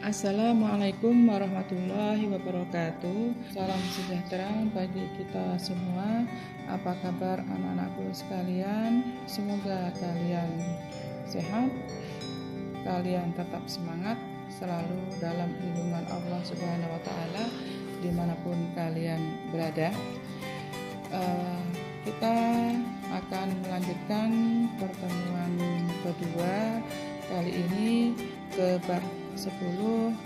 Assalamualaikum warahmatullahi wabarakatuh. Salam sejahtera bagi kita semua. Apa kabar anak-anakku sekalian? Semoga kalian sehat, kalian tetap semangat, selalu dalam lindungan Allah Subhanahu wa Ta'ala dimanapun kalian berada. Kita akan melanjutkan pertemuan kedua, kali ini ke bab 10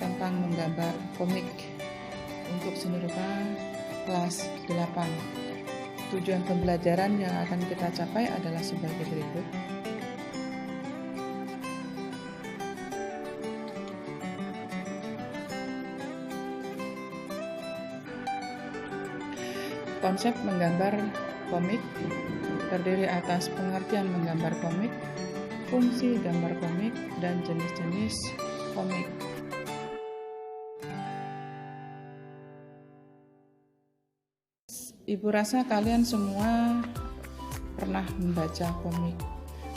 tentang menggambar komik untuk seniorita kelas 8. Tujuan pembelajaran yang akan kita capai adalah sebagai berikut. Konsep menggambar komik terdiri atas pengertian menggambar komik, fungsi gambar komik, dan jenis-jenis komik. Ibu rasa kalian semua pernah membaca komik.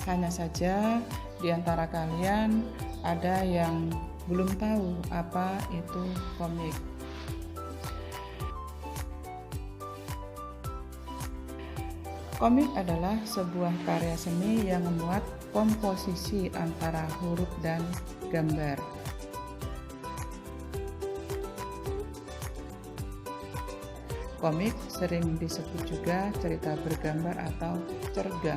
Hanya saja di antara kalian ada yang belum tahu apa itu komik. Komik adalah sebuah karya seni yang memuat komposisi antara huruf dan gambar. Komik sering disebut juga cerita bergambar atau cergam.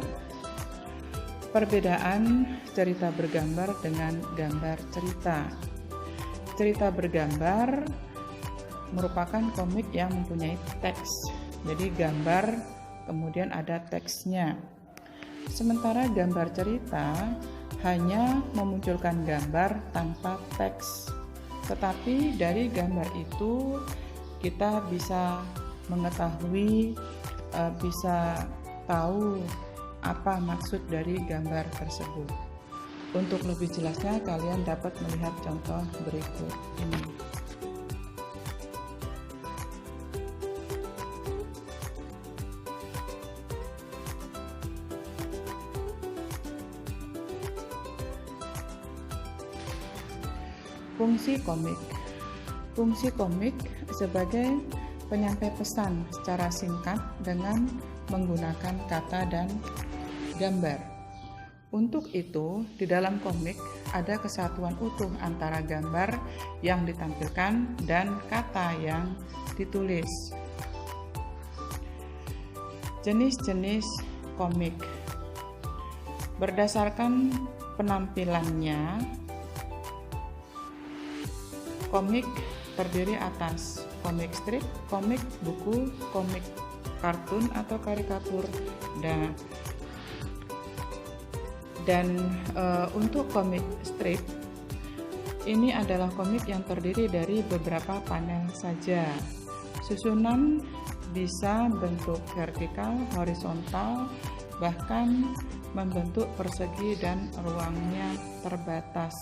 Perbedaan cerita bergambar dengan gambar cerita. Cerita bergambar merupakan komik yang mempunyai teks. Jadi gambar kemudian ada teksnya. Sementara gambar cerita hanya memunculkan gambar tanpa teks. Tetapi dari gambar itu kita bisa mengetahui, bisa tahu apa maksud dari gambar tersebut. Untuk lebih jelasnya kalian dapat melihat contoh berikut ini. Fungsi komik. Fungsi komik sebagai penyampai pesan secara singkat dengan menggunakan kata dan gambar. Untuk itu, di dalam komik ada kesatuan utuh antara gambar yang ditampilkan dan kata yang ditulis. Jenis-jenis komik. Berdasarkan penampilannya, komik terdiri atas komik strip, komik buku, komik kartun atau karikatur, dan untuk komik strip ini adalah komik yang terdiri dari beberapa panel saja. Susunan bisa bentuk vertikal, horizontal, bahkan membentuk persegi dan ruangnya terbatas.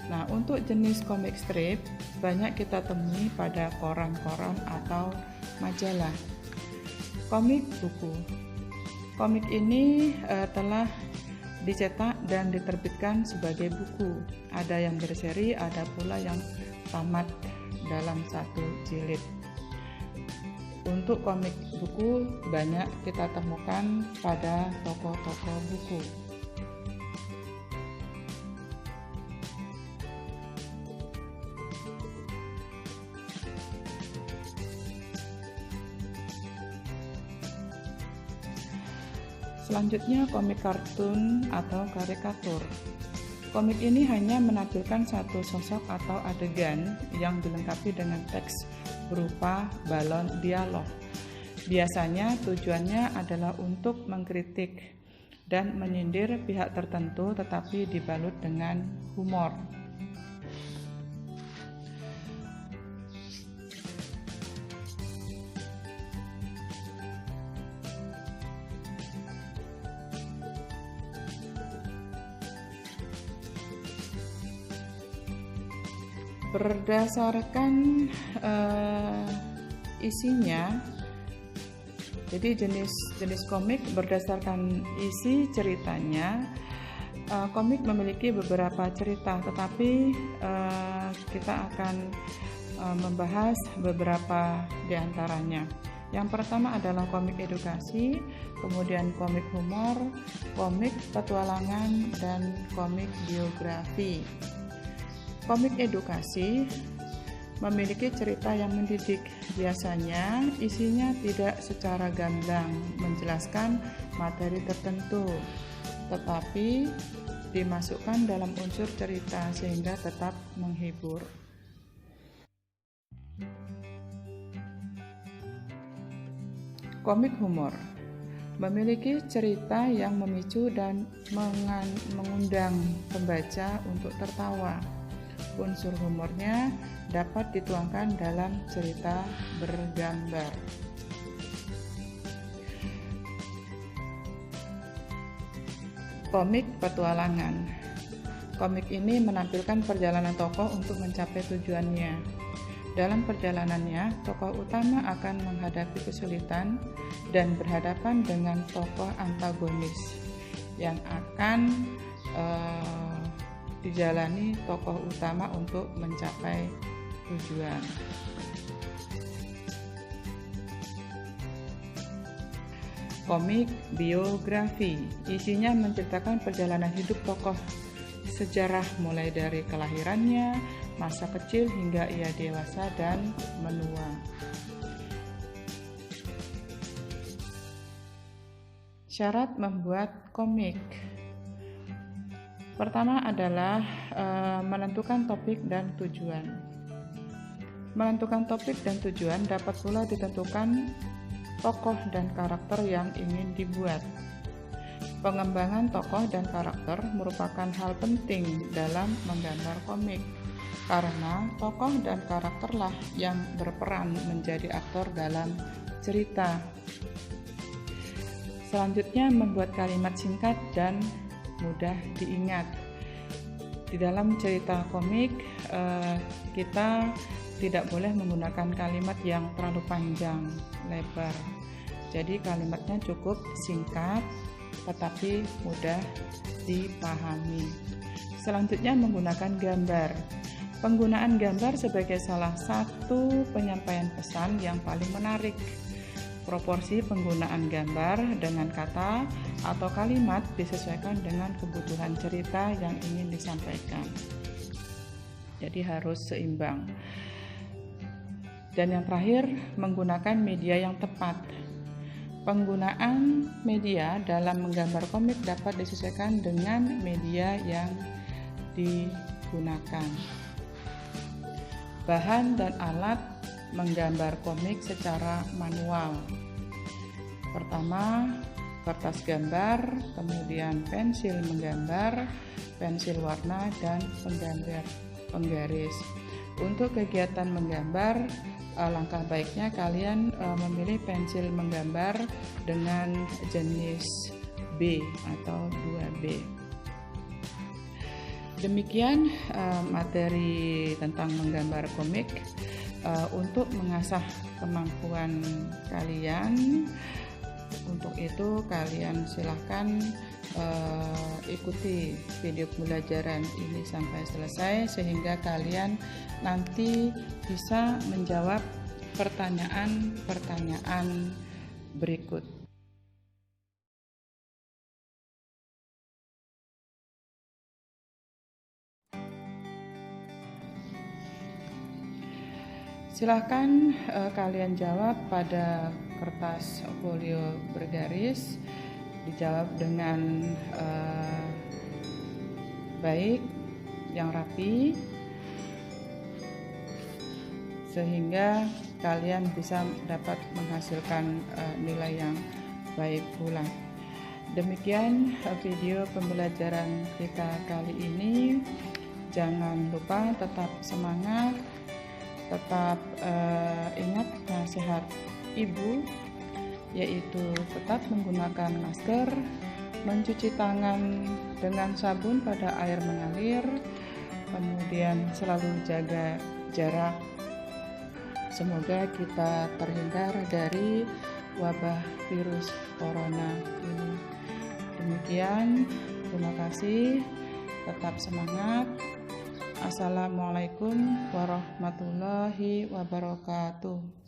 Nah, untuk jenis komik strip banyak kita temui pada koran-koran atau majalah. Komik buku. Komik ini telah dicetak dan diterbitkan sebagai buku. Ada yang berseri, ada pula yang tamat dalam satu jilid. Untuk komik buku banyak kita temukan pada toko-toko buku. Selanjutnya komik kartun atau karikatur. Komik ini hanya menampilkan satu sosok atau adegan yang dilengkapi dengan teks berupa balon dialog. Biasanya tujuannya adalah untuk mengkritik dan menyindir pihak tertentu tetapi dibalut dengan humor. Berdasarkan isinya, jadi jenis komik berdasarkan isi ceritanya. Komik memiliki beberapa cerita, tetapi kita akan membahas beberapa di antaranya. Yang pertama adalah komik edukasi, kemudian komik humor, komik petualangan, dan komik biografi. Komik edukasi memiliki cerita yang mendidik. Biasanya isinya tidak secara gamblang menjelaskan materi tertentu, tetapi dimasukkan dalam unsur cerita sehingga tetap menghibur. Komik humor memiliki cerita yang memicu dan mengundang pembaca untuk tertawa. Unsur humornya dapat dituangkan dalam cerita bergambar. Komik petualangan. Komik ini menampilkan perjalanan tokoh untuk mencapai tujuannya. Dalam perjalanannya, tokoh utama akan menghadapi kesulitan dan berhadapan dengan tokoh antagonis yang akan dijalani tokoh utama untuk mencapai tujuan. Komik biografi, isinya menceritakan perjalanan hidup tokoh, sejarah mulai dari kelahirannya, masa kecil hingga ia dewasa dan menua. Syarat membuat komik. Pertama adalah menentukan topik dan tujuan. Menentukan topik dan tujuan dapat pula ditentukan tokoh dan karakter yang ingin dibuat. Pengembangan tokoh dan karakter merupakan hal penting dalam menggambar komik, karena tokoh dan karakterlah yang berperan menjadi aktor dalam cerita. Selanjutnya, membuat kalimat singkat dan mudah diingat. Di dalam cerita komik, kita tidak boleh menggunakan kalimat yang terlalu panjang, lebar. Jadi kalimatnya cukup singkat, tetapi mudah dipahami. Selanjutnya, menggunakan gambar. Penggunaan gambar sebagai salah satu penyampaian pesan yang paling menarik. Proporsi penggunaan gambar dengan kata atau kalimat disesuaikan dengan kebutuhan cerita yang ingin disampaikan. Jadi harus seimbang. Dan yang terakhir, menggunakan media yang tepat. Penggunaan media dalam menggambar komik dapat disesuaikan dengan media yang digunakan. Bahan dan alat menggambar komik secara manual. Pertama, kertas gambar, kemudian pensil menggambar, pensil warna, dan penggaris. Untuk kegiatan menggambar, langkah baiknya kalian memilih pensil menggambar dengan jenis B atau 2B. Demikian materi tentang menggambar komik. Untuk mengasah kemampuan kalian, untuk itu kalian silahkan ikuti video pembelajaran ini sampai selesai, sehingga kalian nanti bisa menjawab pertanyaan-pertanyaan berikut. Silahkan kalian jawab pada kertas folio bergaris, dijawab dengan baik, yang rapi, sehingga kalian bisa dapat menghasilkan nilai yang baik pula. Demikian video pembelajaran kita kali ini. Jangan lupa tetap semangat, tetap ingat nasihat ibu, yaitu tetap menggunakan masker, mencuci tangan dengan sabun pada air mengalir, kemudian selalu jaga jarak. Semoga kita terhindar dari wabah virus corona ini. Demikian, terima kasih. Tetap semangat. Assalamualaikum warahmatullahi wabarakatuh.